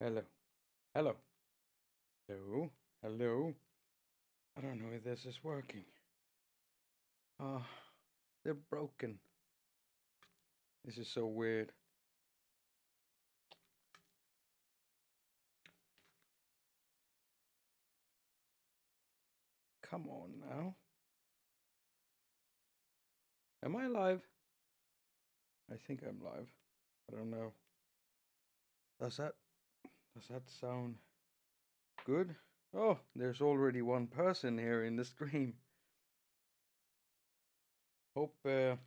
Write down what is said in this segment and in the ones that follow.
Hello. Hello. Hello. Hello. I don't know if this is working. Ah, they're broken. This is so weird. Come on now. Am I live? I think I'm live. I don't know. Does that sound good? Oh, there's already one person here in the stream. Hope you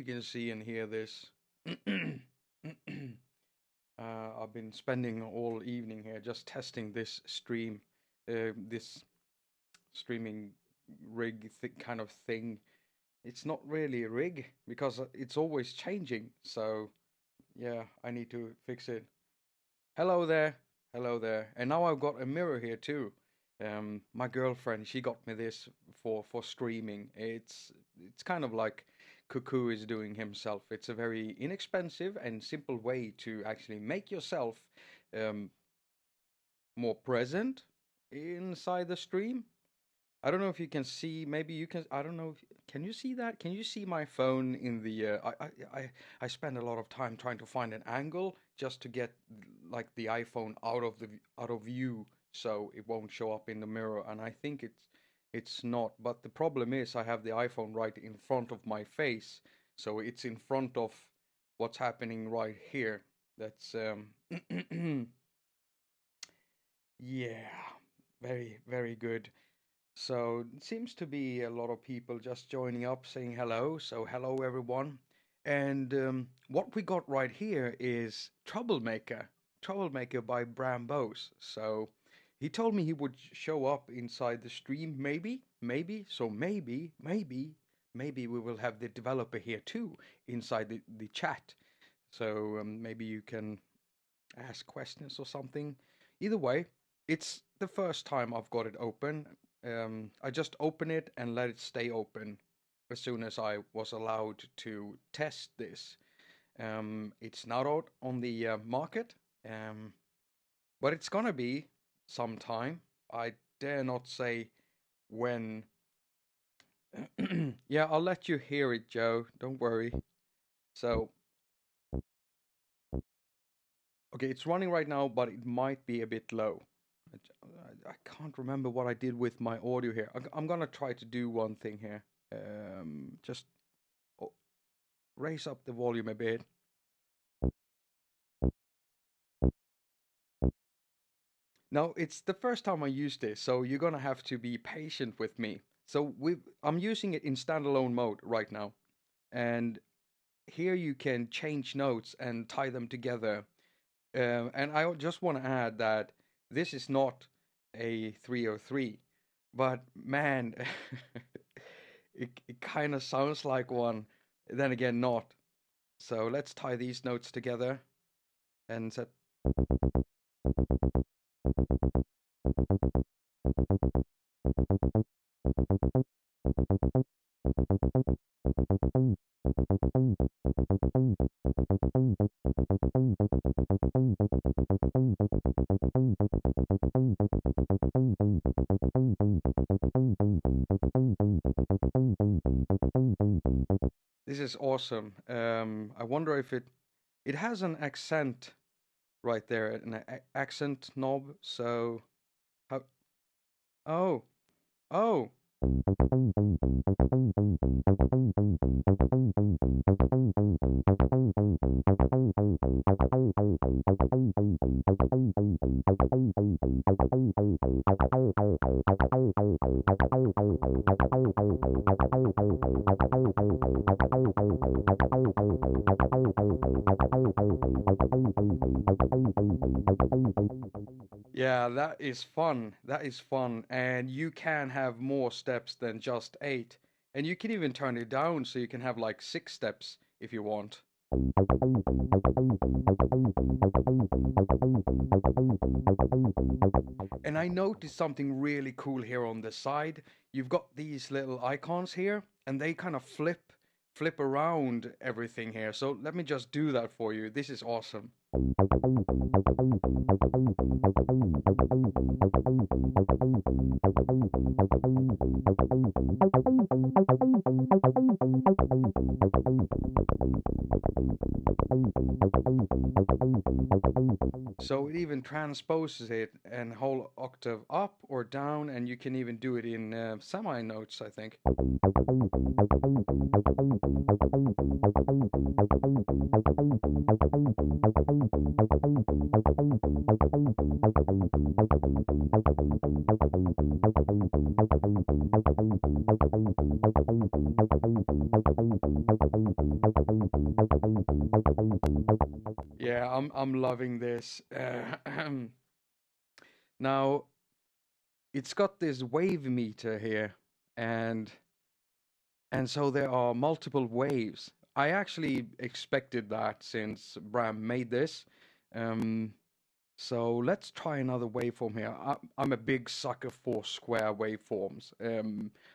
can see and hear this. I've been spending all evening here just testing this this streaming rig kind of thing. It's not really a rig because it's always changing. So yeah, I need to fix it. Hello there, hello there. And now I've got a mirror here too. My girlfriend, she got me this for streaming. It's kind of like haQ is doing himself. It's a very inexpensive and simple way to actually make yourself um, more present inside the stream. I don't know if you can see. Maybe you can. I don't know. Can you see that? Can you see my phone in the? I spend a lot of time trying to find an angle just to get like the iPhone out of view, so it won't show up in the mirror. And I think it's not. But the problem is I have the iPhone right in front of my face, so it's in front of what's happening right here. That's yeah, very good. So it seems to be a lot of people just joining up saying hello. So hello everyone. And what we got right here is Troublemaker by Bram Bos. So he told me he would show up inside the stream, maybe. So maybe we will have the developer here too inside the chat. So maybe you can ask questions or something. Either way, it's the first time I've got it open. I just open it and let it stay open as soon as I was allowed to test this. It's not out on the market, um, but it's gonna be sometime. I dare not say when. Yeah, I'll let you hear it, Joe. Don't worry. So, okay, it's running right now, but it might be a bit low. I can't remember what I did with my audio here. I'm gonna try to do one thing here. Just raise up the volume a bit. Now, it's the first time I use this, so you're gonna have to be patient with me. So I'm using it in standalone mode right now. And here you can change notes and tie them together. And I just want to add that this is not a 303, but man, it kind of sounds like one, then again not. So let's tie these notes together and set. This is awesome. I wonder if it has an accent right there, an accent knob. So how? Oh, oh. Yeah, that is fun. That is fun. And you can have more steps than just 8. And you can even turn it down so you can have like 6 steps if you want. And I noticed something really cool here on the side. You've got these little icons here, and they kind of flip around everything here. So let me just do that for you. This is awesome. So it even transposes it and whole octave up or down, and you can even do it in semi notes, I think. Yeah, I'm loving this. Now it's got this wave meter here, and so there are multiple waves. I actually expected that since Bram made this. Um, so let's try another waveform here. I'm a big sucker for square waveforms.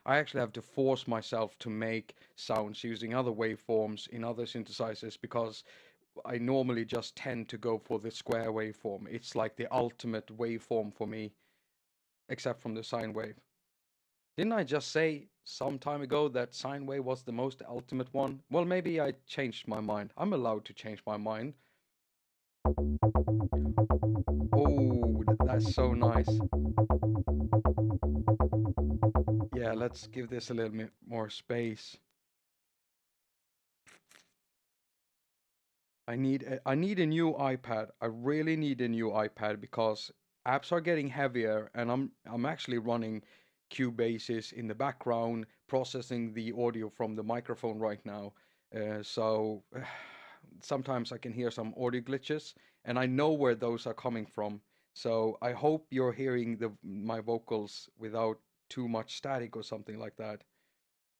I actually have to force myself to make sounds using other waveforms in other synthesizers because I normally just tend to go for the square waveform. It's like the ultimate waveform for me, except from the sine wave. Didn't I just say some time ago that sine wave was the most ultimate one? Well, maybe I changed my mind. I'm allowed to change my mind. Oh, that's so nice. Yeah, let's give this a little bit more space. I need a new iPad. I really need a new iPad because apps are getting heavier, and I'm actually running Cubase's in the background, processing the audio from the microphone right now. So sometimes I can hear some audio glitches, and I know where those are coming from. So I hope you're hearing my vocals without too much static or something like that.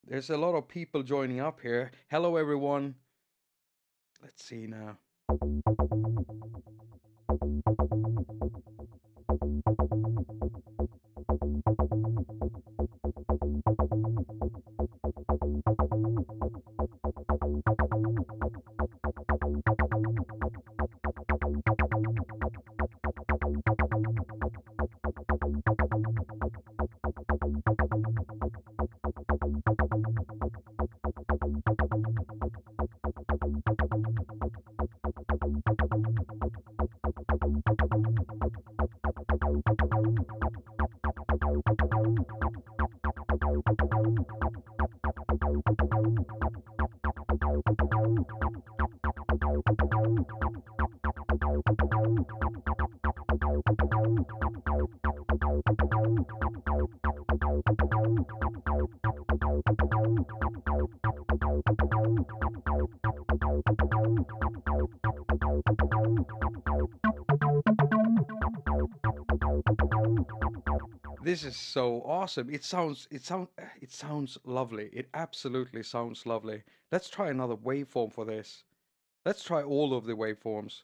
There's a lot of people joining up here. Hello, everyone. Let's see now. This is so awesome. It sounds lovely. It absolutely sounds lovely. Let's try another waveform for this. Let's try all of the waveforms.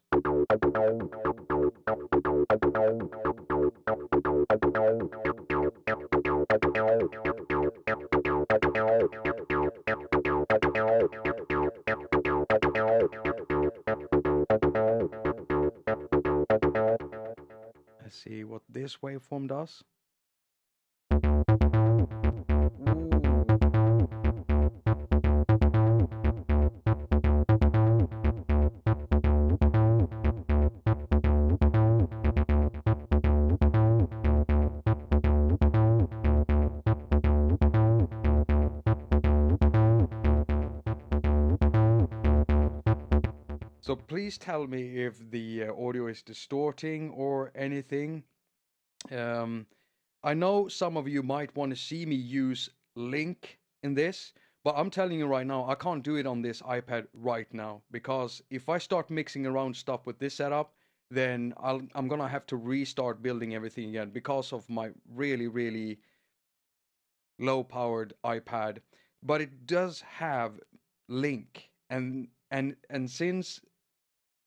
Let's see what this waveform does. So please tell me if the audio is distorting or anything. Um, I know some of you might want to see me use Link in this, but I'm telling you right now, I can't do it on this iPad right now because if I start mixing around stuff with this setup, then I'm gonna have to restart building everything again because of my really, really low-powered iPad. But it does have Link, and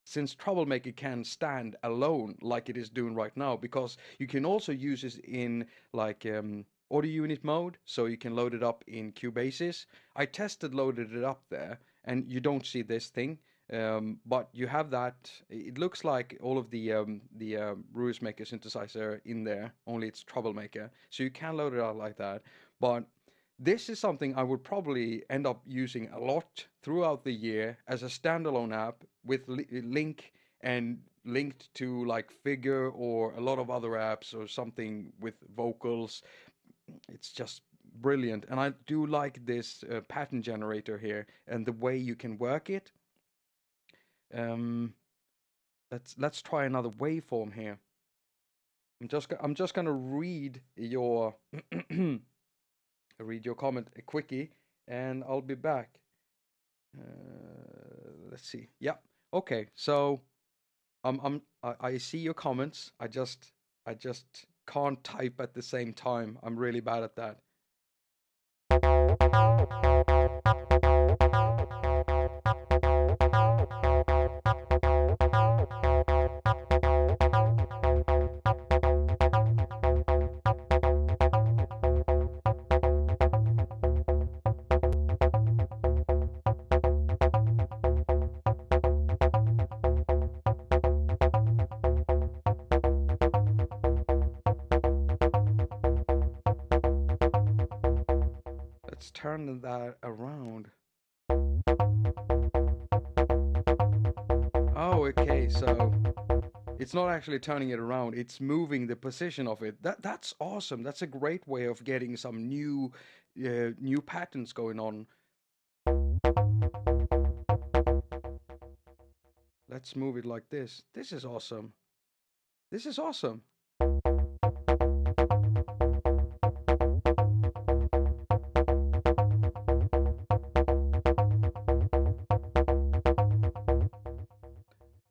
since Troublemaker can stand alone like it is doing right now, because you can also use it in like audio unit mode, so you can load it up in Cubasis. I loaded it up there, and you don't see this thing. But you have that. It looks like all of the Maker synthesizer in there. Only it's Troublemaker, so you can load it out like that. But this is something I would probably end up using a lot throughout the year as a standalone app with link and linked to like Figure or a lot of other apps or something with vocals. It's just brilliant, and I do like this pattern generator here and the way you can work it. Um, let's try another waveform here. I'm just gonna read your read your comment a quickie, and I'll be back. Let's see. Yeah. Okay. So I see your comments. I just can't type at the same time. I'm really bad at that. Let's turn that around. Oh, okay. So it's not actually turning it around. It's moving the position of it. That's awesome. That's a great way of getting some new patterns going on. Let's move it like this. This is awesome. This is awesome.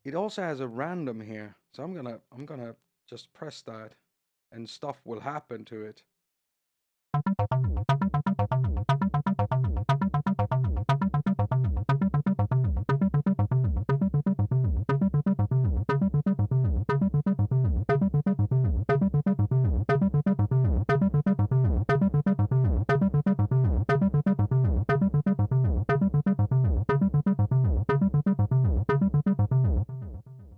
It also has a random here. So I'm gonna just press that and stuff will happen to it.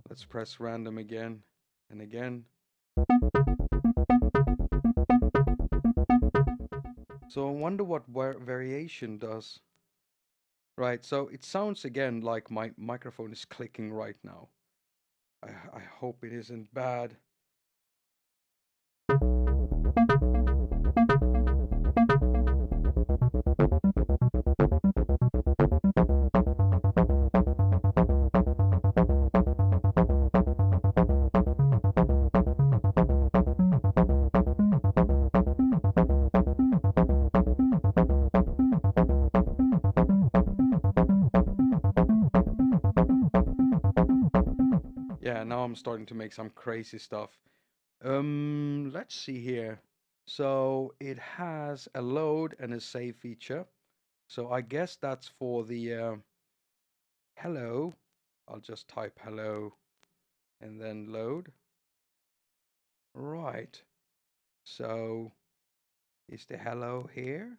Let's press random again and again. So I wonder what variation does. Right, so it sounds again like my microphone is clicking right now. I hope it isn't bad. Yeah, now I'm starting to make some crazy stuff. Let's see here. So it has a load and a save feature. So I guess that's for the hello. I'll just type hello and then load. Right. So is the hello here?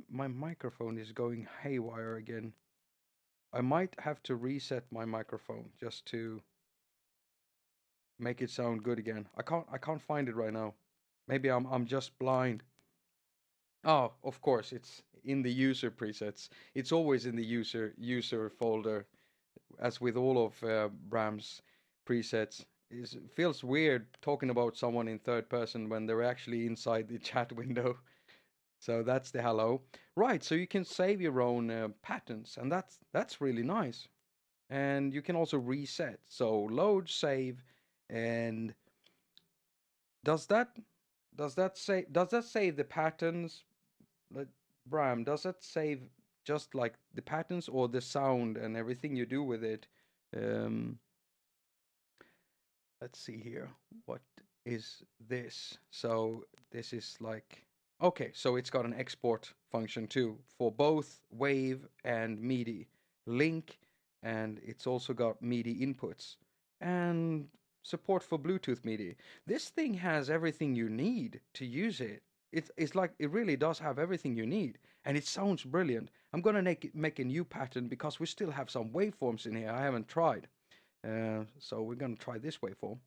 My microphone is going haywire again. I might have to reset my microphone just to make it sound good again. I can't find it right now. Maybe I'm just blind. Oh, of course, it's in the user presets. It's always in the user folder, as with all of Bram's presets. It feels weird talking about someone in third person when they're actually inside the chat window. So that's the hello. Right, so you can save your own patterns, and that's really nice. And you can also reset. So load, save, and does that does that save the patterns? Like, Bram, does that save just like the patterns or the sound and everything you do with it? Um, let's see here. What is this? So this is like, okay, so it's got an export function too for both wave and MIDI link, and it's also got MIDI inputs and support for Bluetooth MIDI. This thing has everything you need to use it. It's like it really does have everything you need, and it sounds brilliant. I'm gonna make a new pattern because we still have some waveforms in here I haven't tried. So we're gonna try this waveform.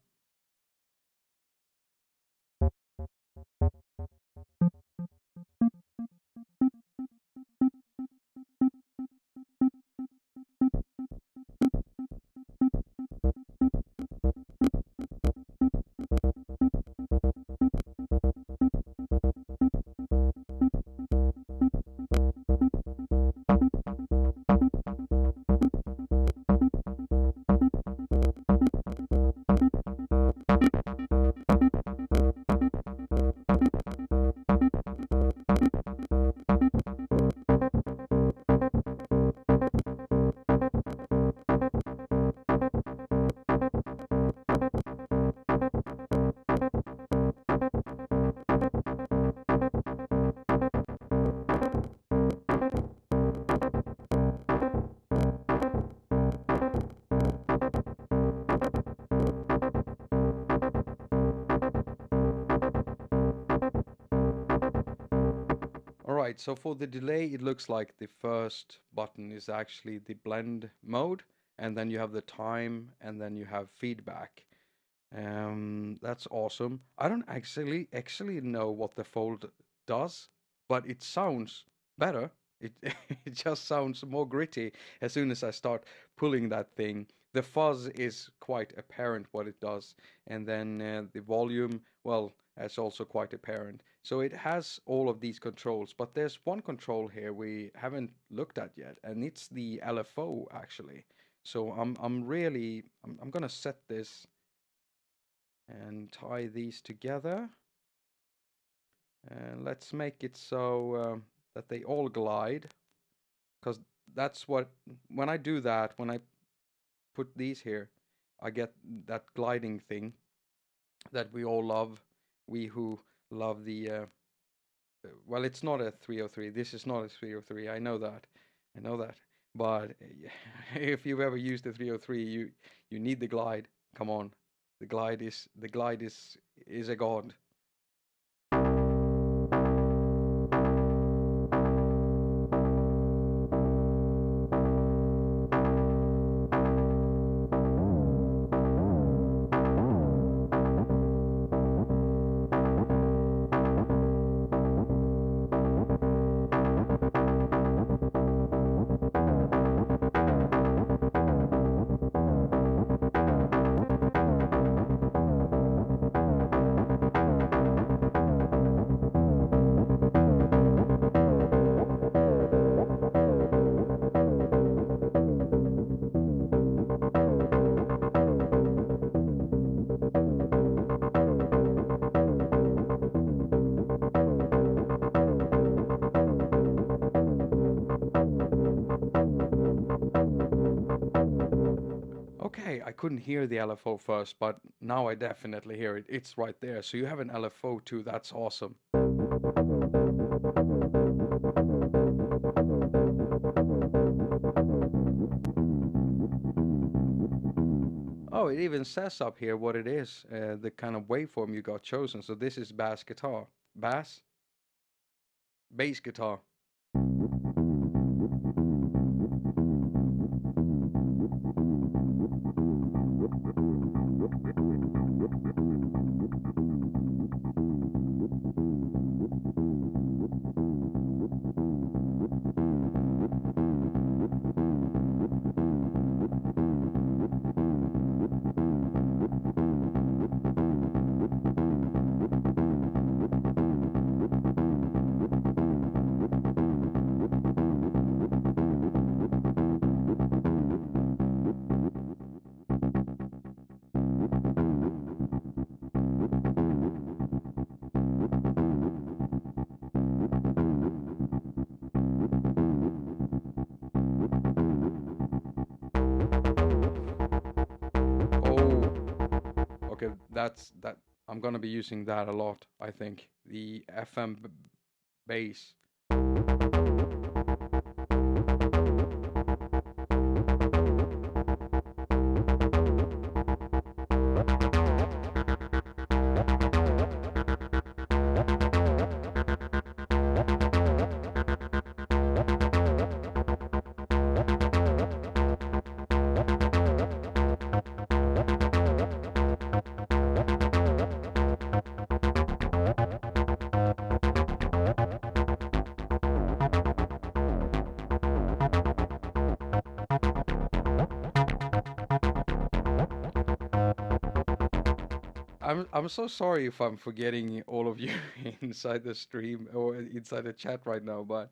Alright, so for the delay, it looks like the first button is actually the blend mode, and then you have the time, and then you have feedback. That's awesome. I don't actually know what the fold does, but it sounds better. It it just sounds more gritty as soon as I start pulling that thing. The fuzz is quite apparent what it does, and then the volume, well, that's also quite apparent. So it has all of these controls, but there's one control here we haven't looked at yet, and it's the LFO actually. So I'm gonna set this and tie these together, and let's make it so that they all glide, because that's what, when I do that, when I put these here, I get that gliding thing that we all love, we who love the well, it's not a 303, this is not a 303, I know that, but if you've ever used a 303, you need the glide. Come on, the glide is a god. Okay, I couldn't hear the LFO first, but now I definitely hear it. It's right there. So you have an LFO too. That's awesome. Oh, it even says up here what it is, the kind of waveform you got chosen. So this is bass guitar. Bass? Bass guitar. Okay, that I'm gonna be using that a lot, I think. The FM bass. I'm so sorry if I'm forgetting all of you inside the stream or inside the chat right now, but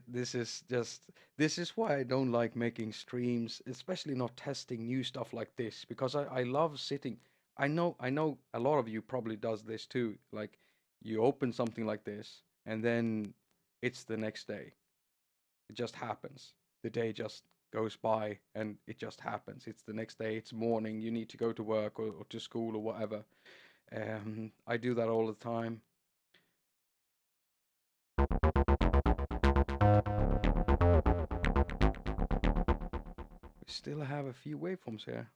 this is just this is why I don't like making streams, especially not testing new stuff like this, because I love sitting. I know a lot of you probably does this too. Like you open something like this and then it's the next day. It just happens. The day just goes by and it just happens. It's the next day, it's morning, you need to go to work or to school or whatever. I do that all the time. We still have a few waveforms here.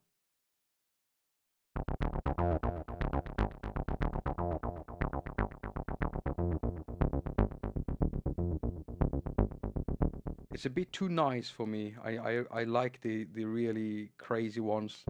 It's a bit too nice for me. I like the really crazy ones.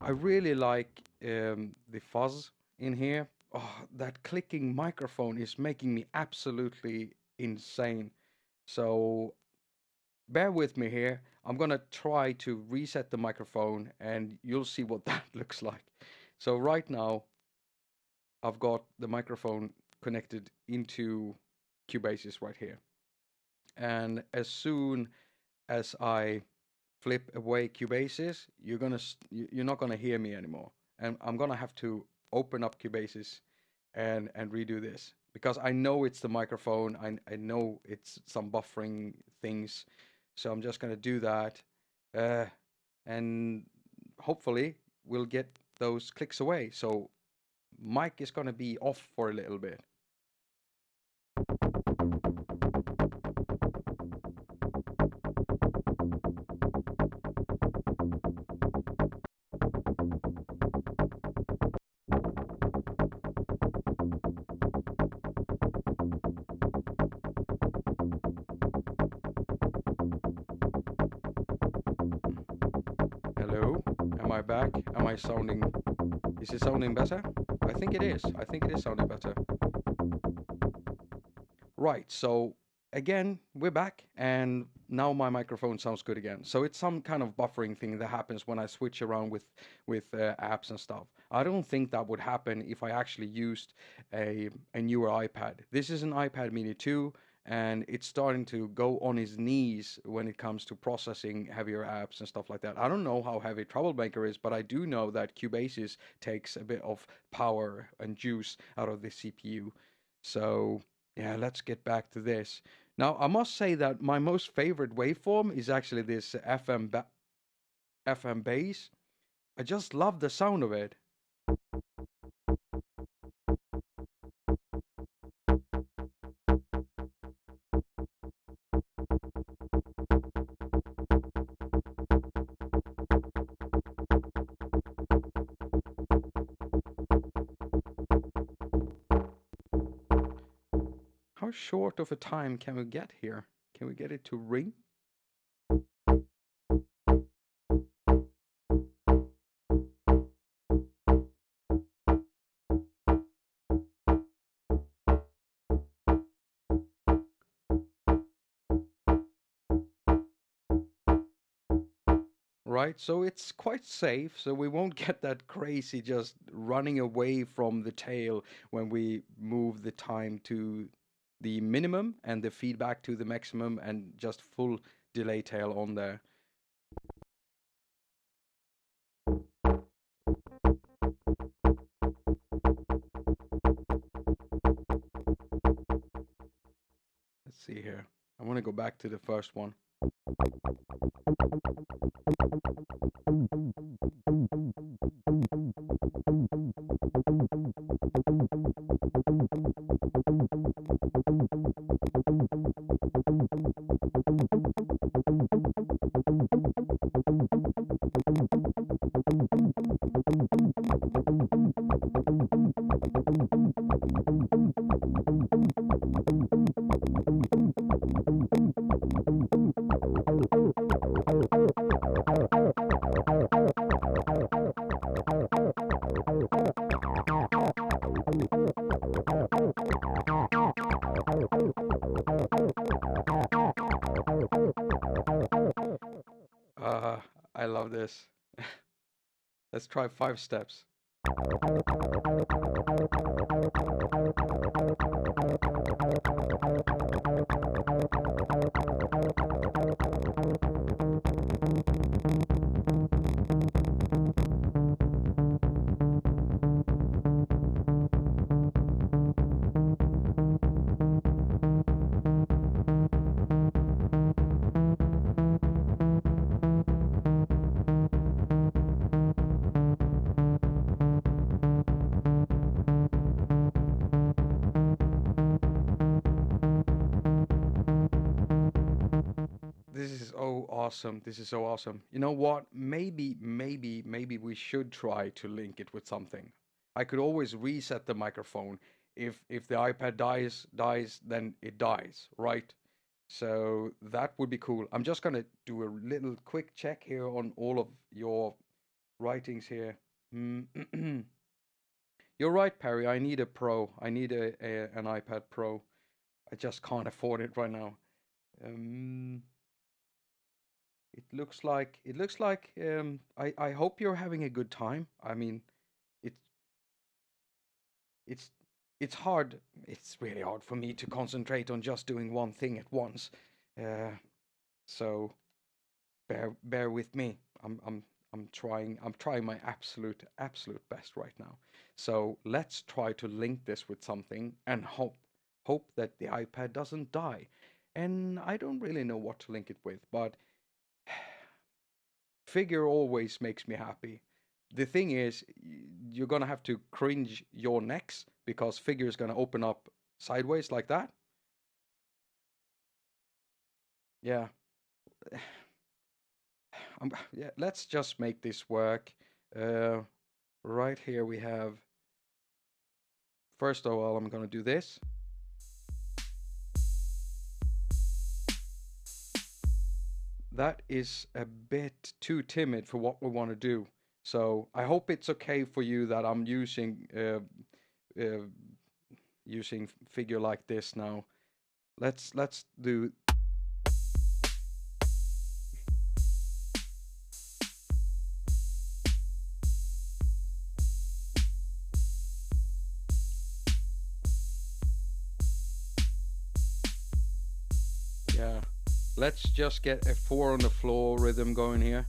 I really like the fuzz in here. Oh, that clicking microphone is making me absolutely insane. So bear with me here. I'm gonna try to reset the microphone and you'll see what that looks like. So right now, I've got the microphone connected into Cubasis right here. And as soon as I flip away Cubasis, you're not gonna hear me anymore. And I'm gonna have to open up Cubasis and redo this because I know it's the microphone. I know it's some buffering things. So I'm just gonna do that. And hopefully we'll get those clicks away. So mic is gonna be off for a little bit. Hello, am I back? Am I sounding, is it sounding better? I think it is. I think it is sounding better. Right, so again, we're back, and now my microphone sounds good again. So it's some kind of buffering thing that happens when I switch around with apps and stuff. I don't think that would happen if I actually used a newer iPad. This is an iPad Mini 2, and it's starting to go on its knees when it comes to processing heavier apps and stuff like that. I don't know how heavy Troublemaker is, but I do know that Cubasis takes a bit of power and juice out of the CPU. So yeah, let's get back to this. Now, I must say that my most favorite waveform is actually this FM bass. I just love the sound of it. How short of a time can we get here? Can we get it to ring? Right, so it's quite safe, so we won't get that crazy just running away from the tail when we move the time to the minimum and the feedback to the maximum and just full delay tail on there. Let's see here. I want to go back to the first one. I love this. Let's try 5 steps. This is so awesome. This is so awesome. You know what? Maybe we should try to link it with something. I could always reset the microphone. If the iPad dies, then it dies, right? So that would be cool. I'm just gonna do a little quick check here on all of your writings here. You're right, Perry. I need a Pro. I need an iPad Pro. I just can't afford it right now. Um, I hope you're having a good time. I mean, it it's it's hard. It's really hard for me to concentrate on just doing one thing at once. Uh, so bear with me. I'm trying my absolute best right now. So let's try to link this with something and hope that the iPad doesn't die. And I don't really know what to link it with, but figure always makes me happy. The thing is, you're gonna have to cringe your necks because figure is gonna open up sideways like that. Yeah, yeah. Let's just make this work. Uh, right here we have. First of all, I'm gonna do this. That is a bit too timid for what we want to do. So I hope it's okay for you that I'm uh, using figure like this now. Let's do. Yeah, let's just get a 4 on the floor rhythm going here.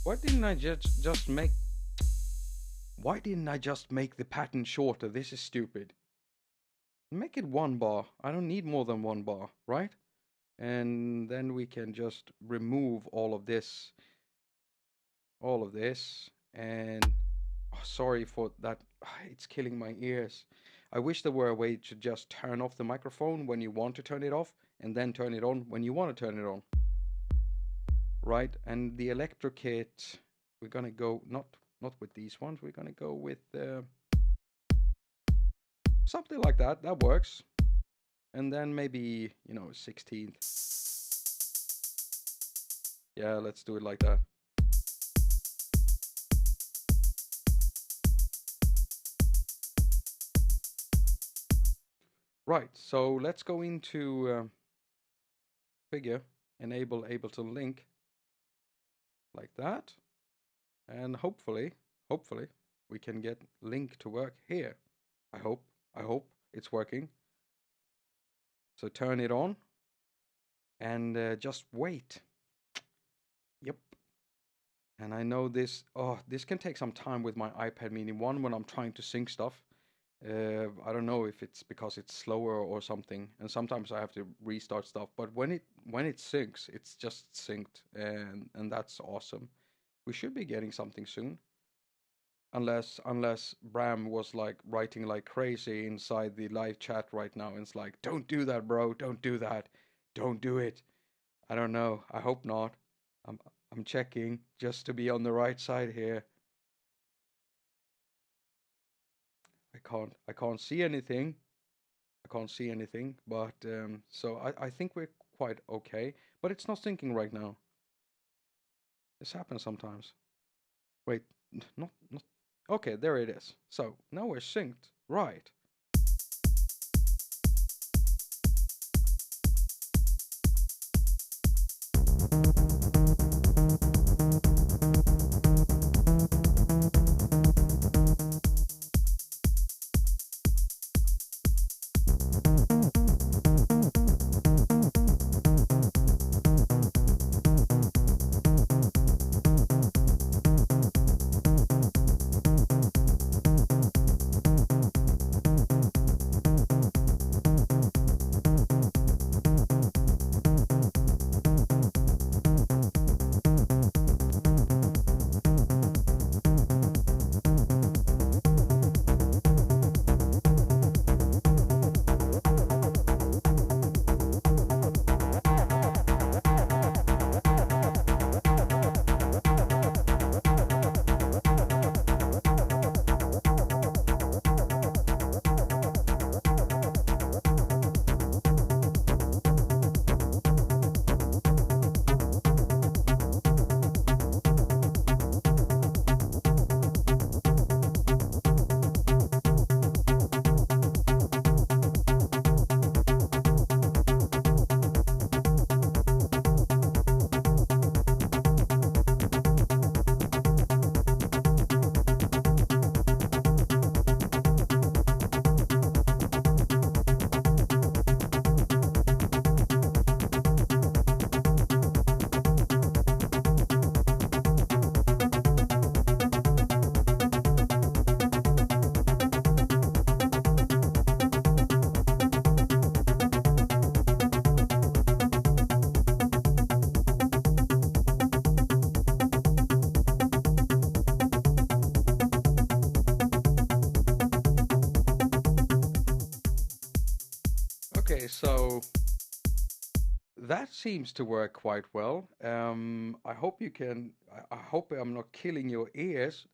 Why didn't I just make? Why didn't I just make the pattern shorter? This is stupid. Make it 1 bar. I don't need more than 1 bar, right? And then we can just remove all of this, and oh, sorry for that. It's killing my ears. I wish there were a way to just turn off the microphone when you want to turn it off and then turn it on when you want to turn it on. Right? And the electro kit, we're gonna go not with these ones. We're gonna go with something like that. That works. And then maybe 16th. Yeah, let's do it like that. Right, so let's go into figure, enable Ableton Link, like that. And hopefully, we can get Link to work here. I hope it's working. So turn it on and just wait. Yep. And I know this can take some time with my iPad mini 1 when I'm trying to sync stuff. I don't know if it's because it's slower or something, and sometimes I have to restart stuff. But when it syncs, it's just synced, and that's awesome. We should be getting something soon, unless Bram was like writing like crazy inside the live chat right now, and it's like, don't do that, bro, don't do that, don't do it. I don't know. I hope not. I'm I'm checking just to be on the right side here. I can't see anything. I can't see anything, but so I think we're quite okay. But it's not syncing right now. This happens sometimes. Wait, not. Okay, there it is. So now we're synced. Right. Okay, so that seems to work quite well. I hope you can. I hope I'm not killing your ears.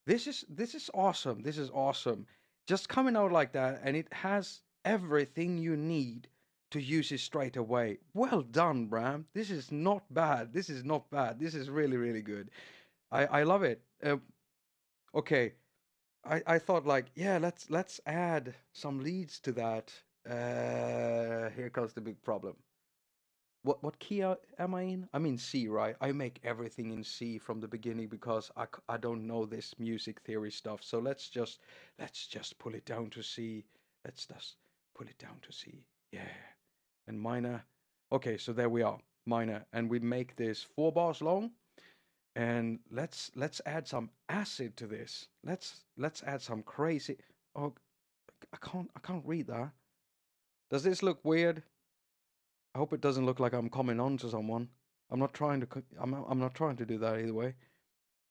This is awesome. This is awesome. Just coming out like that, and it has everything you need to use it straight away. Well done, Bram. This is not bad. This is not bad. This is really really good. I love it. Okay, I thought like, yeah, let's add some leads to that. Here comes the big problem. What key am I in? I'm in C, right? I make everything in C from the beginning because I don't know this music theory stuff. So let's just pull it down to C. Let's just pull it down to C. Yeah. And minor. Okay, so there we are. Minor. And we make this 4 bars long. And let's add some acid to this. Let's add some crazy. Oh, I can't read that. Does this look weird? I hope it doesn't look like I'm coming on to someone. I'm not trying to. I'm not trying to do that either way.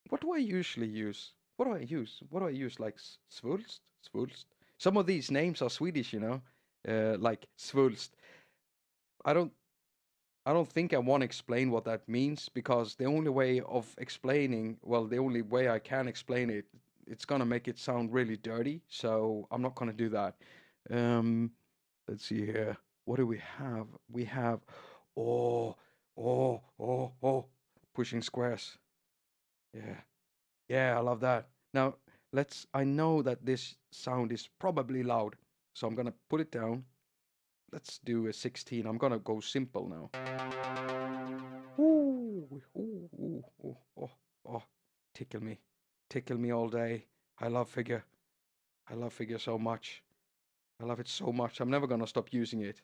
What do I usually use? What do I use? What do I use? Like svulst, svulst. Some of these names are Swedish, you know, like svulst. I don't. I don't think I want to explain what that means because the only way of explaining, well, the only way I can explain it, it's gonna make it sound really dirty. So I'm not gonna do that. Um, let's see here. What do we have? We have, oh, oh, pushing squares. Yeah, yeah, I love that. Now I know that this sound is probably loud, so I'm gonna put it down. Let's do a 16. I'm gonna go simple now. Ooh, ooh, ooh, ooh, oh, oh, tickle me. Tickle me all day. I love figure. I love figure so much. I love it so much. I'm never gonna stop using it.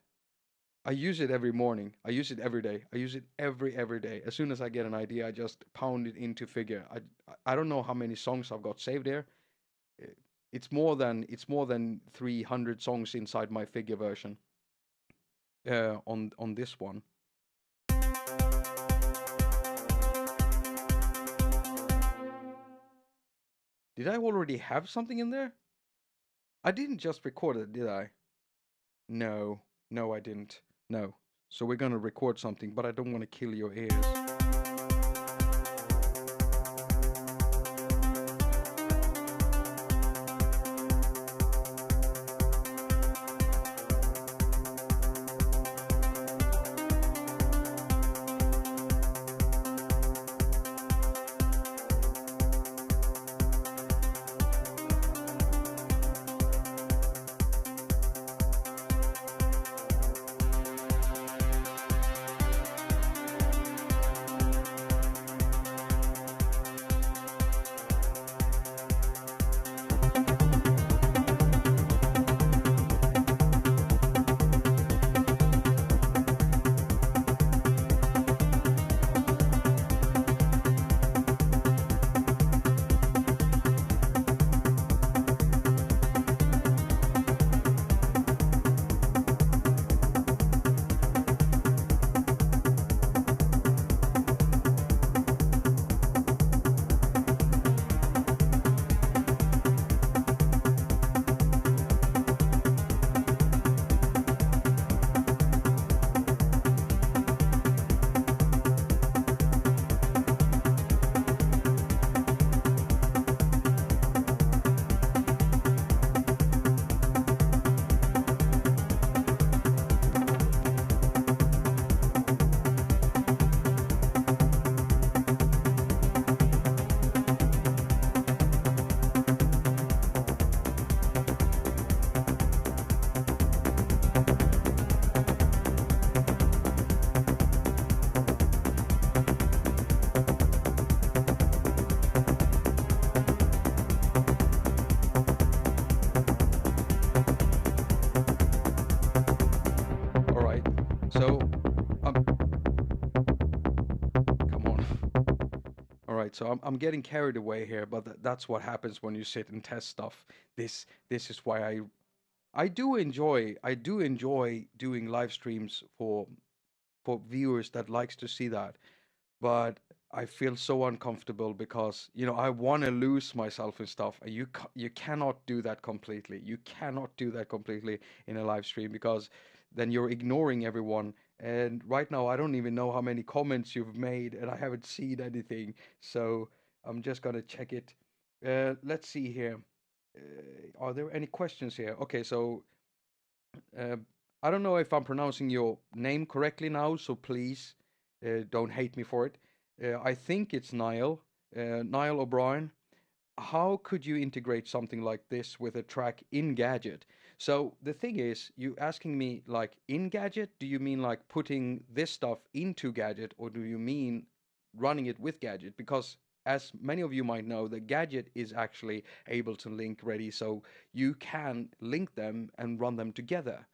I use it every morning. I use it every day. I use it every day. As soon as I get an idea, I just pound it into figure. I don't know how many songs I've got saved there. Uh, It's more than 300 songs inside my figure version. On this one. Did I already have something in there? I didn't just record it, did I? No, no, I didn't. No. So we're gonna record something, but I don't want to kill your ears. All right. So, um, come on. All right. So I'm getting carried away here, but that's what happens when you sit and test stuff. This is why I do enjoy doing live streams for viewers that likes to see that. But I feel so uncomfortable because I want to lose myself and stuff, and you cannot do that completely. You cannot do that completely in a live stream because then you're ignoring everyone. And right now, I don't even know how many comments you've made, and I haven't seen anything. So I'm just gonna check it. Let's see here. Are there any questions here? Okay, so uh, I don't know if I'm pronouncing your name correctly now, so please don't hate me for it. I think it's Niall, Niall O'Brien. How could you integrate something like this with a track in Gadget? So the thing is, you asking me like in Gadget, do you mean like putting this stuff into Gadget, or do you mean running it with Gadget? Because as many of you might know, the Gadget is actually able to link ready, so you can link them and run them together.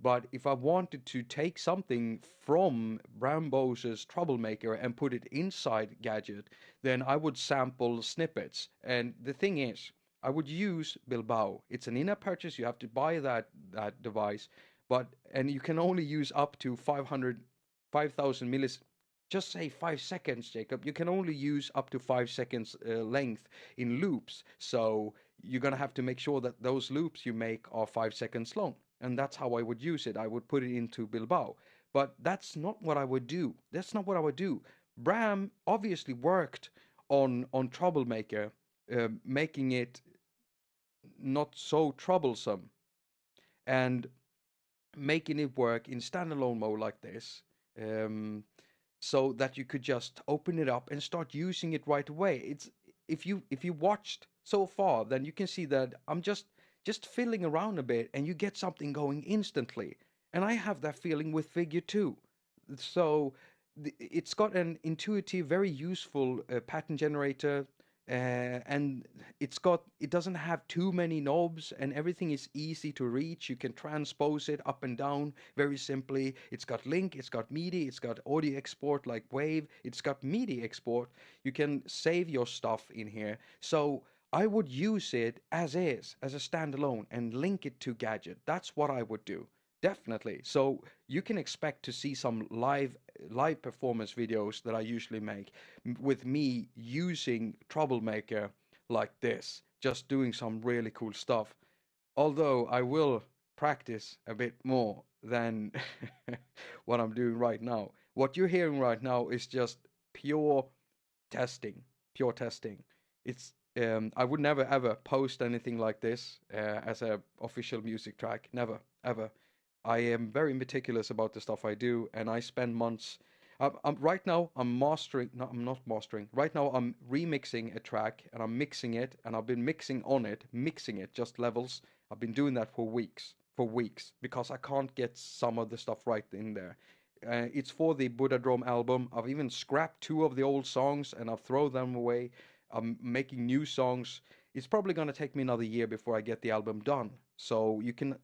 But if I wanted to take something from Bram Bos's Troublemaker and put it inside Gadget, then I would sample snippets. And the thing is, I would use Bilbao. It's an in-app purchase. You have to buy that device, and you can only use up to 5,000 millis. Just say 5 seconds, Jacob. You can only use up to 5 seconds length in loops. So you're gonna have to make sure that those loops you make are 5 seconds long. And that's how I would use it. I would put it into Bilbao. But that's not what I would do. That's not what I would do. Bram obviously worked on Troublemaker, making it not so troublesome and making it work in standalone mode like this, um, so that you could just open it up and start using it right away. It's if you watched so far, then you can see that I'm just fiddling around a bit, and you get something going instantly. And I have that feeling with Figure 2. So it's got an intuitive, very useful pattern generator, and it doesn't have too many knobs, and everything is easy to reach. You can transpose it up and down very simply. It's got link, it's got MIDI, it's got audio export like Wave, it's got MIDI export. You can save your stuff in here. So I would use it as is, as a standalone, and link it to Gadget. That's what I would do. Definitely. So you can expect to see some live performance videos that I usually make with me using Troublemaker like this, just doing some really cool stuff. Although I will practice a bit more than what I'm doing right now. What you're hearing right now is just pure testing, pure testing. It's I would never ever post anything like this as a official music track. Never, ever. I am very meticulous about the stuff I do, and I spend months. Right now, I'm mastering. No, I'm not mastering. Right now, I'm remixing a track, and I'm mixing it, and I've been mixing it, just levels. I've been doing that for weeks, because I can't get some of the stuff right in there. It's for the Buddha Drum album. I've even scrapped two of the old songs, and I've thrown them away. I'm making new songs. It's probably going to take me another year before I get the album done. So you can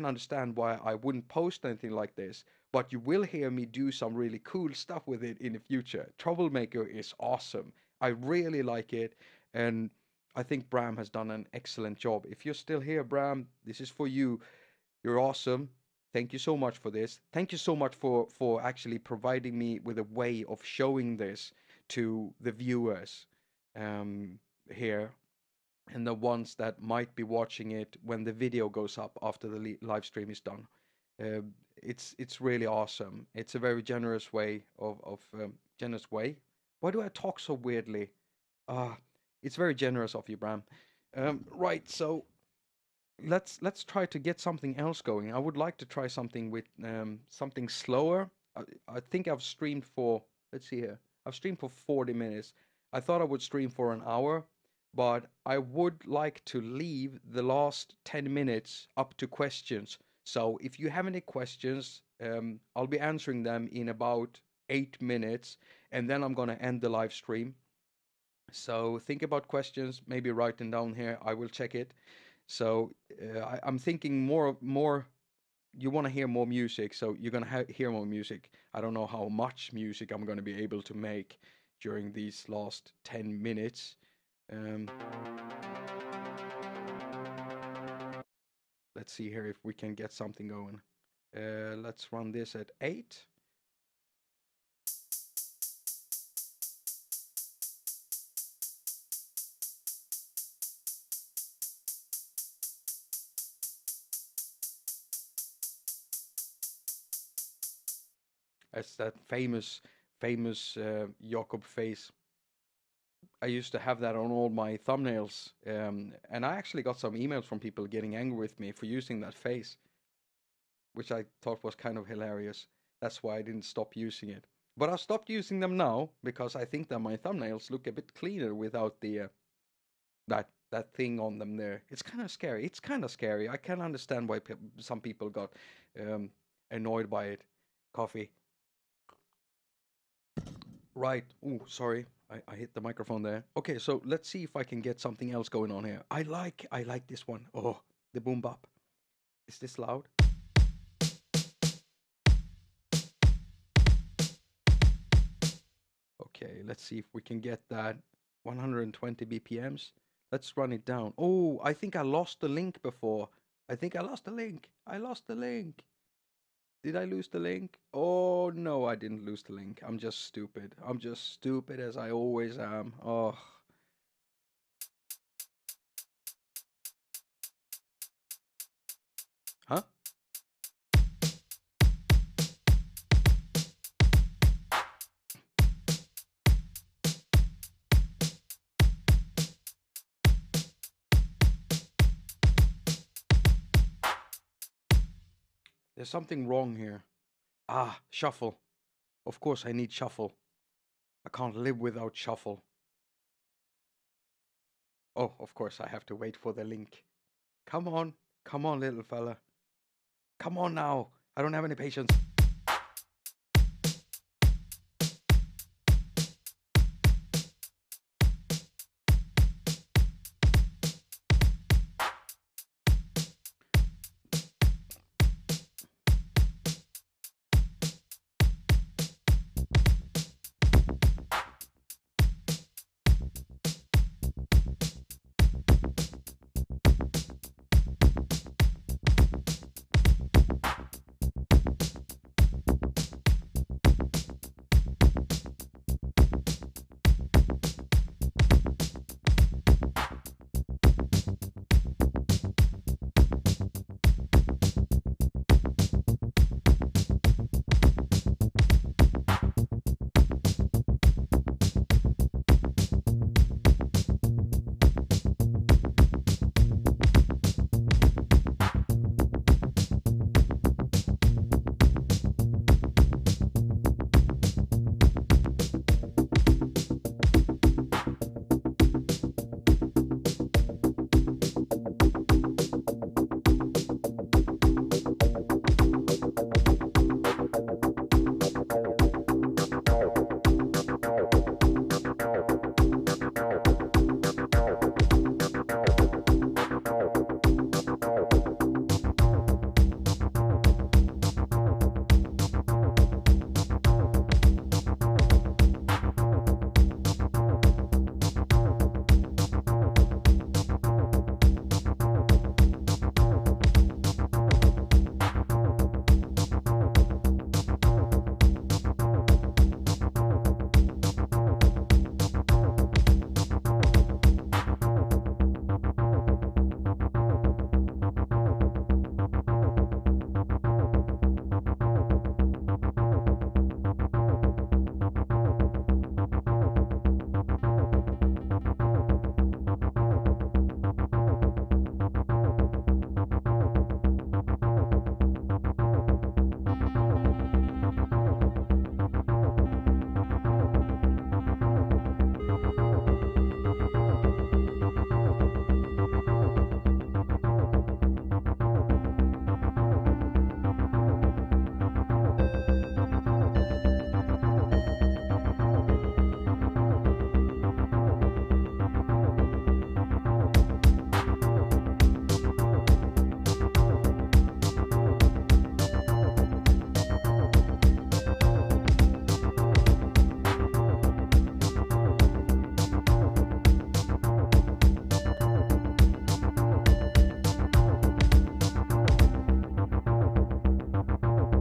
understand why I wouldn't post anything like this. But you will hear me do some really cool stuff with it in the future. Troublemaker is awesome. I really like it, and I think Bram has done an excellent job. If you're still here, Bram, this is for you. You're awesome. Thank you so much for this. Thank you so much for actually providing me with a way of showing this to the viewers here, and the ones that might be watching it when the video goes up after the live stream is done. Uh, it's really awesome. It's a very generous way of generous way. Why do I talk so weirdly? Ah, it's very generous of you, Bram. Right, so let's try to get something else going. I would like to try something with something slower. I think I've streamed for, let's see here. I've streamed for 40 minutes. I thought I would stream for an hour, but I would like to leave the last 10 minutes up to questions. So if you have any questions, I'll be answering them in about 8 minutes, and then I'm gonna end the live stream. So think about questions, maybe write them down here. I will check it. So I'm thinking more. You want to hear more music, so you're gonna hear more music. I don't know how much music I'm gonna be able to make during these last 10 minutes. Um, let's see here if we can get something going. Let's run this at 8. As that famous Jakob face. I used to have that on all my thumbnails, and I actually got some emails from people getting angry with me for using that face, which I thought was kind of hilarious. That's why I didn't stop using it. But I've stopped using them now because I think that my thumbnails look a bit cleaner without the that thing on them there. It's kind of scary. It's kind of scary. I can understand why some people got um, annoyed by it. Coffee. Right. Oh, sorry. I hit the microphone there. Okay, so let's see if I can get something else going on here. I like this one. Oh, the boom bop. Is this loud? Okay, let's see if we can get that 120 BPMs. Let's run it down. Oh, I think I lost the link before. I think I lost the link. I lost the link. Did I lose the link? Oh, no, I didn't lose the link. I'm just stupid. I'm just stupid as I always am. Oh. Huh? There's something wrong here. Ah, shuffle. Of course I need shuffle. I can't live without shuffle. Oh, of course I have to wait for the link. Come on, little fella. Come on now. I don't have any patience.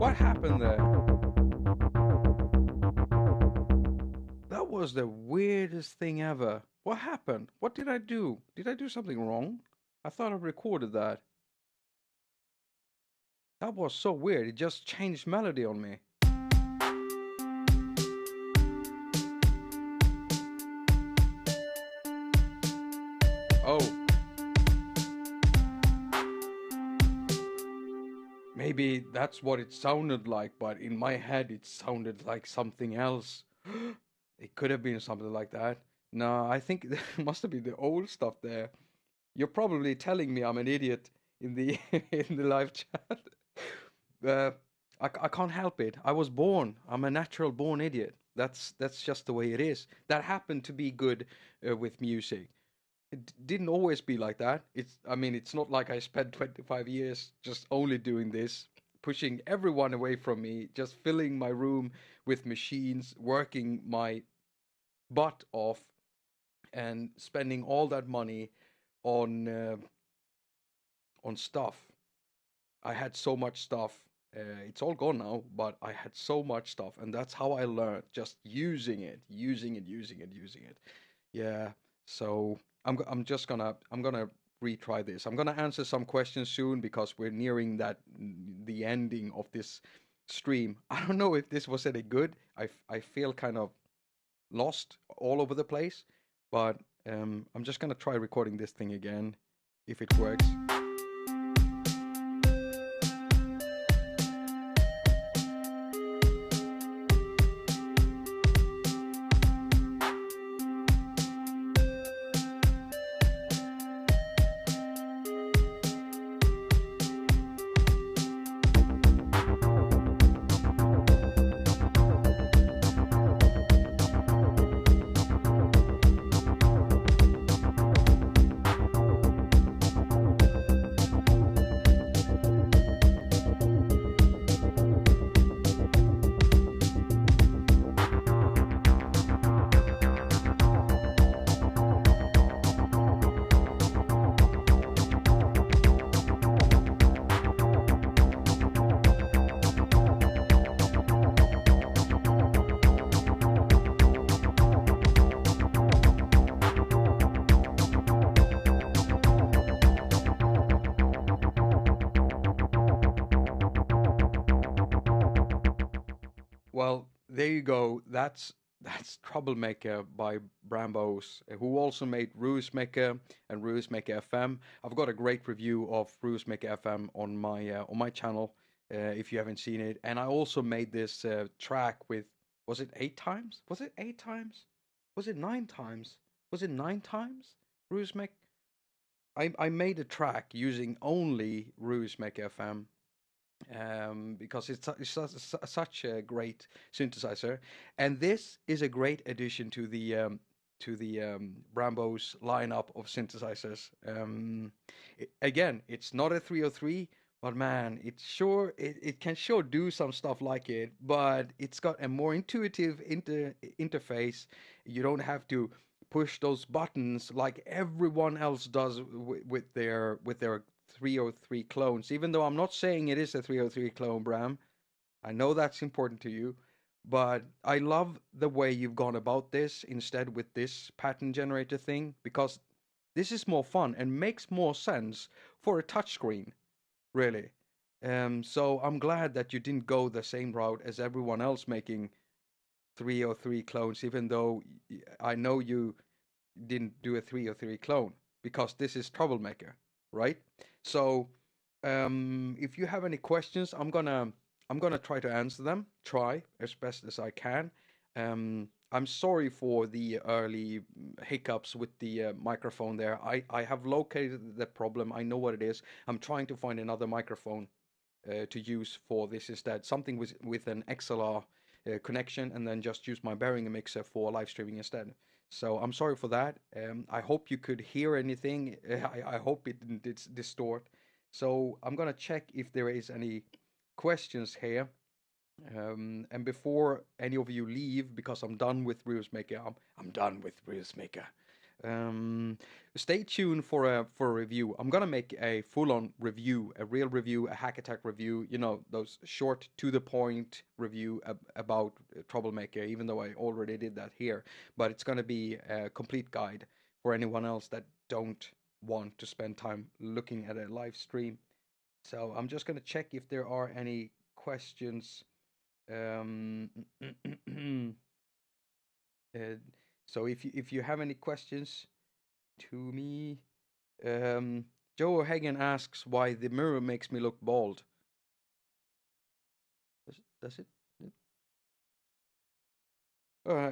What happened there? That was the weirdest thing ever. What happened? What did I do? Did I do something wrong? I thought I recorded that. That was so weird. It just changed melody on me. maybe that's what it sounded like, but in my head it sounded like something else. It could have been something like that. No, I think there must have been the old stuff there. You're probably telling me I'm an idiot in the in the live chat. Uh, I can't help it. I was born. I'm a natural born idiot. That's just the way it is. That happened to be good with music. It didn't always be like that. I mean, it's not like I spent 25 years just only doing this, pushing everyone away from me, just filling my room with machines, working my butt off, and spending all that money on stuff. I had so much stuff. It's all gone now, but I had so much stuff, and that's how I learned. Just using it, using it, using it, using it. Yeah. So I'm gonna retry this. I'm gonna answer some questions soon because we're nearing the ending of this stream. I don't know if this was any good. I feel kind of lost all over the place, but I'm just gonna try recording this thing again if it works. Well, there you go. That's Troublemaker by Bram Bos, who also made Maker and Maker FM. I've got a great review of Maker FM on my channel if you haven't seen it. And I also made this track with, was it 8 times? Was it 8 times? Was it 9 times? Was it 9 times? Maker. I made a track using only Maker FM because such a great synthesizer, and this is a great addition to the Bram Bos lineup of synthesizers. Again, it's not a 303, but man, it can sure do some stuff like it, but it's got a more intuitive interface. You don't have to push those buttons like everyone else does with their 303 clones. Even though I'm not saying it is a 303 clone, Bram, I know that's important to you, but I love the way you've gone about this instead with this pattern generator thing, because this is more fun and makes more sense for a touchscreen, really. So I'm glad that you didn't go the same route as everyone else making 303 clones, even though I know you didn't do a 303 clone, because this is Troublemaker, right? So if you have any questions, I'm gonna try to answer them. Try as best as I can. I'm sorry for the early hiccups with the microphone there. I have located the problem. I know what it is. I'm trying to find another microphone to use for this instead. Something with an XLR connection, and then just use my bearing mixer for live streaming instead. So I'm sorry for that. I hope you could hear anything. I hope it didn't distort. So I'm gonna check if there is any questions here. And before any of you leave, because I'm done with Maker, I'm done with Maker. Stay tuned for a review. I'm gonna make a full-on review, a real review, a haQ attaQ review. You know, those short, to the point review about Troublemaker. Even though I already did that here, but it's gonna be a complete guide for anyone else that don't want to spend time looking at a live stream. So I'm just gonna check if there are any questions. Um, uh, so if you have any questions to me, Joe Hagen asks why the mirror makes me look bald. Does it?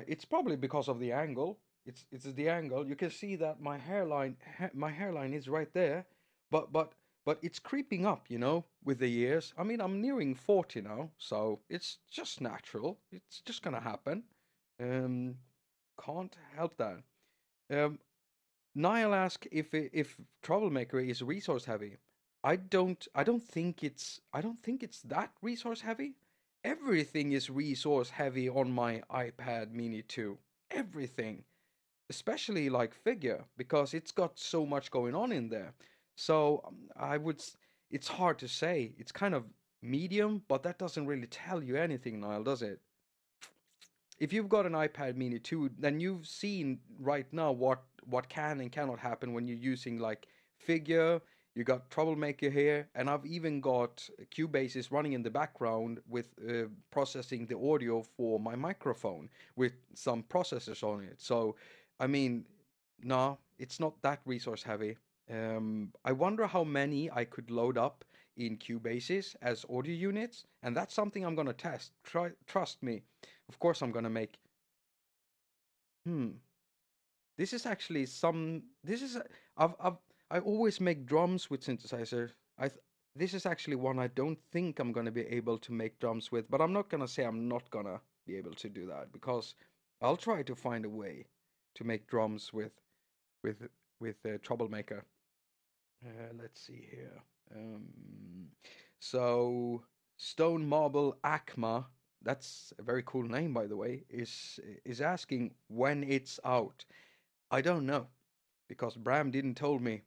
It's probably because of the angle. It's the angle. You can see that my hairline is right there, but but but it's creeping up, with the years. I mean, I'm nearing 40 now, so it's just natural. It's just gonna happen. Um, can't help that. Um, Niall asked if Troublemaker is resource heavy. I don't think it's that resource heavy. Everything is resource heavy on my iPad Mini 2. Everything, especially like figure, because it's got so much going on in there. So it's hard to say. It's kind of medium, but that doesn't really tell you anything, Niall, does it? If you've got an iPad Mini 2, then you've seen right now what can and cannot happen when you're using like Figure. You got Troublemaker here, and I've even got Cubase running in the background with processing the audio for my microphone with some processors on it. So, I mean, no, it's not that resource heavy. I wonder how many I could load up in Cubases as audio units, and that's something I'm gonna test. Trust me. Of course, I'm gonna make. Hmm. This is actually some. This is. I always make drums with synthesizer. This is actually one I don't think I'm gonna be able to make drums with, but I'm not gonna say I'm not gonna be able to do that because I'll try to find a way to make drums with Troublemaker. Let's see here. Um, so Stone Marble Acma, that's a very cool name by the way, is asking when it's out. I don't know because Bram didn't told me.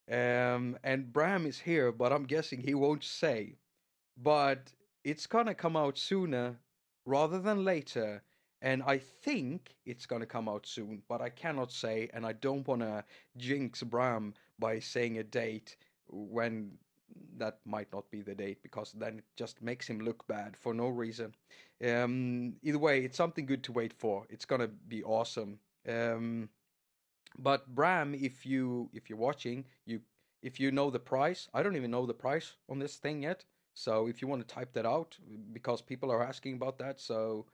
And Bram is here, but I'm guessing he won't say. But it's gonna come out sooner rather than later. And I think it's gonna come out soon, but I cannot say, and I don't wanna jinx Bram by saying a date when that might not be the date because then it just makes him look bad for no reason. Either way, it's something good to wait for. It's gonna be awesome. Um, but Bram, if you're watching, if you know the price, I don't even know the price on this thing yet. So if you want to type that out, because people are asking about that, so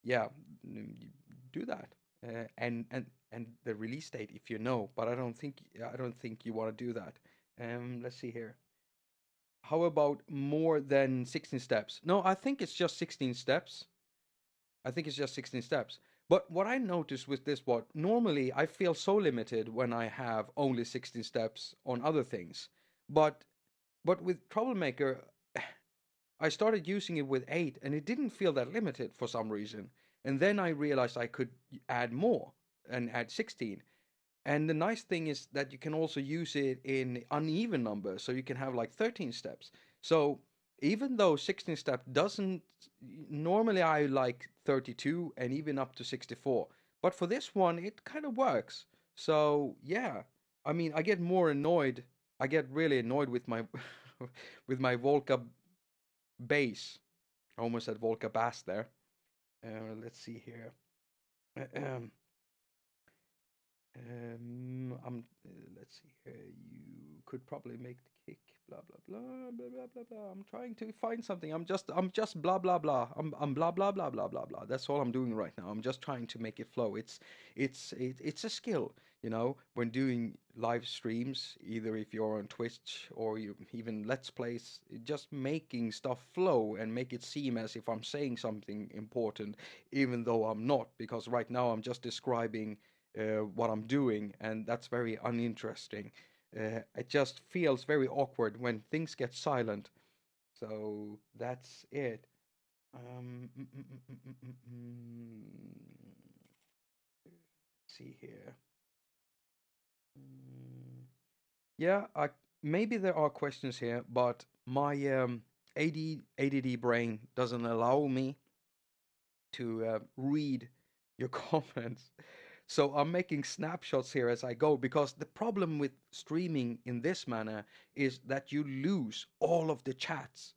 yeah, do that. And the release date if you know, but I don't think you want to do that. Let's see here. How about more than 16 steps? No, I think it's just 16 steps. I think it's just 16 steps. But what I noticed with this, what normally I feel so limited when I have only 16 steps on other things. But but with Troublemaker, I started using it with 8 and it didn't feel that limited for some reason. And then I realized I could add more and add 16. And the nice thing is that you can also use it in uneven numbers, so you can have like 13 steps. So even though 16 step doesn't, normally I like 32 and even up to 64. But for this one, it kind of works. So yeah, I mean, I get more annoyed. I get really annoyed with my with my Volca bass. I almost said Volca bass there. Let's see here. Let's see here. You could probably make the kick. Blah blah blah blah blah blah blah. I'm trying to find something. I'm just blah blah blah. I'm blah blah blah blah blah blah. That's all I'm doing right now. I'm just trying to make it flow. It's a skill, when doing live streams. Either if you're on Twitch or you even Let's Plays, just making stuff flow and make it seem as if I'm saying something important, even though I'm not. Because right now I'm just describing what I'm doing, and that's very uninteresting. It just feels very awkward when things get silent. So that's it. Let's see here. Mm, yeah, maybe there are questions here, but my ADD brain doesn't allow me to read your comments. So I'm making snapshots here as I go because the problem with streaming in this manner is that you lose all of the chats,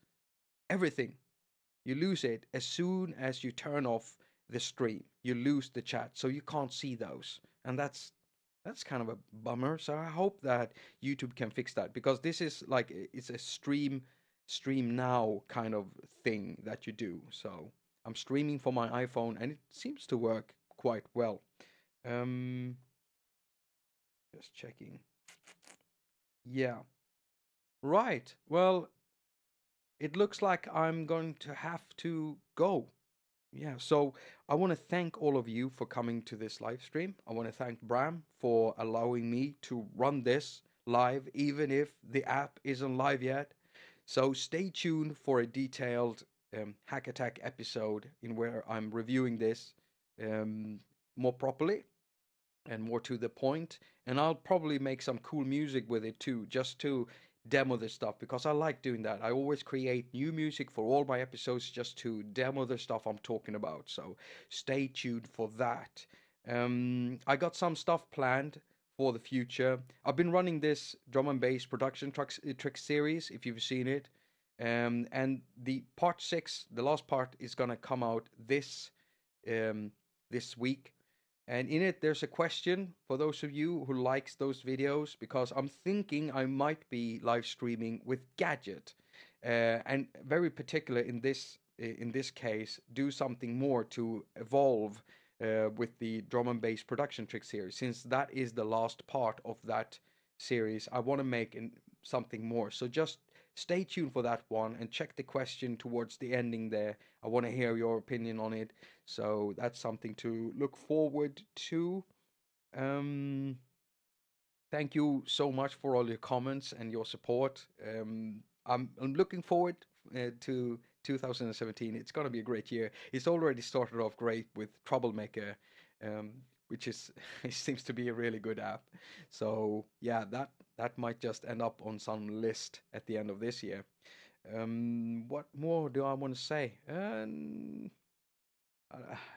everything. You lose it as soon as you turn off the stream. You lose the chat, so you can't see those, and that's kind of a bummer. So I hope that YouTube can fix that because this is like it's a stream. stream now kind of thing that you do. So I'm streaming for my iPhone, and it seems to work quite well. Um, just checking. Yeah. Right. Well, it looks like I'm going to have to go. Yeah, so I want to thank all of you for coming to this live stream. I want to thank Bram for allowing me to run this live, even if the app isn't live yet. So stay tuned for a detailed haQ attaQ episode in where I'm reviewing this um, more properly and more to the point. And I'll probably make some cool music with it too, just to demo this stuff because I like doing that. I always create new music for all my episodes just to demo the stuff I'm talking about. So stay tuned for that. I got some stuff planned for the future. I've been running this drum and bass production trick series, if you've seen it. And the part six, the last part, is gonna come out um, this week. And in it, there's a question for those of you who likes those videos, because I'm thinking I might be live streaming with Gadget, and very particular in this case, do something more to evolve with the drum and bass production trick series. Since that is the last part of that series, I want to make something more. So just stay tuned for that one and check the question towards the ending there. I want to hear your opinion on it. So that's something to look forward to. Um, Thank you so much for all your comments and your support. I'm looking forward to 2017. It's going to be a great year. It's already started off great with Troublemaker, um, which is it seems to be a really good app. So yeah, that might just end up on some list at the end of this year. What more do I want to say? I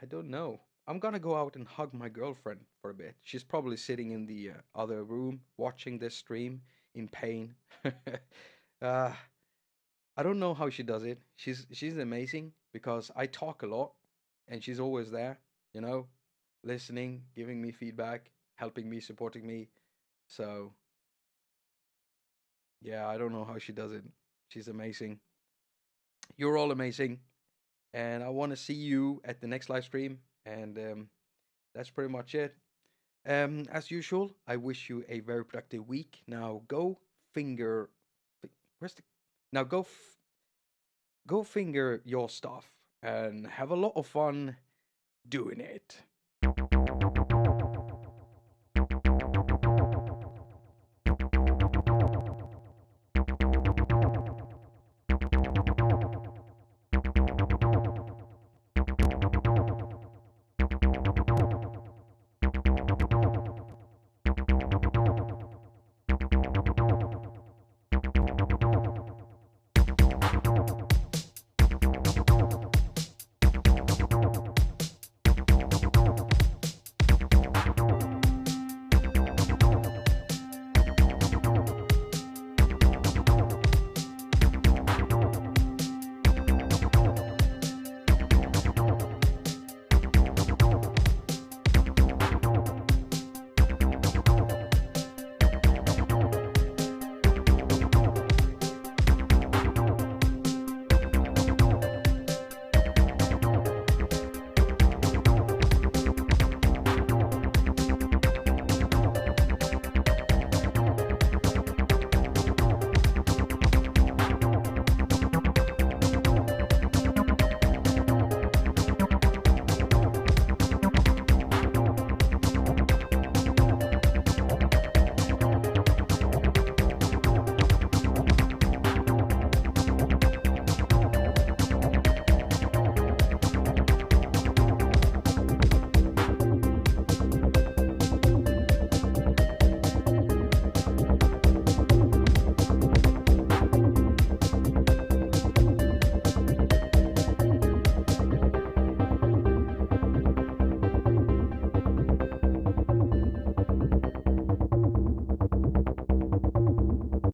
don't know. I'm gonna go out and hug my girlfriend for a bit. She's probably sitting in the other room watching this stream in pain. uh, I don't know how she does it. She's amazing because I talk a lot and she's always there, you know, listening, giving me feedback, helping me, supporting me. So yeah, I don't know how she does it. She's amazing. You're all amazing, and I want to see you at the next live stream. And that's pretty much it. As usual, I wish you a very productive week. Now go finger. Where's the? Now go finger your stuff and have a lot of fun doing it.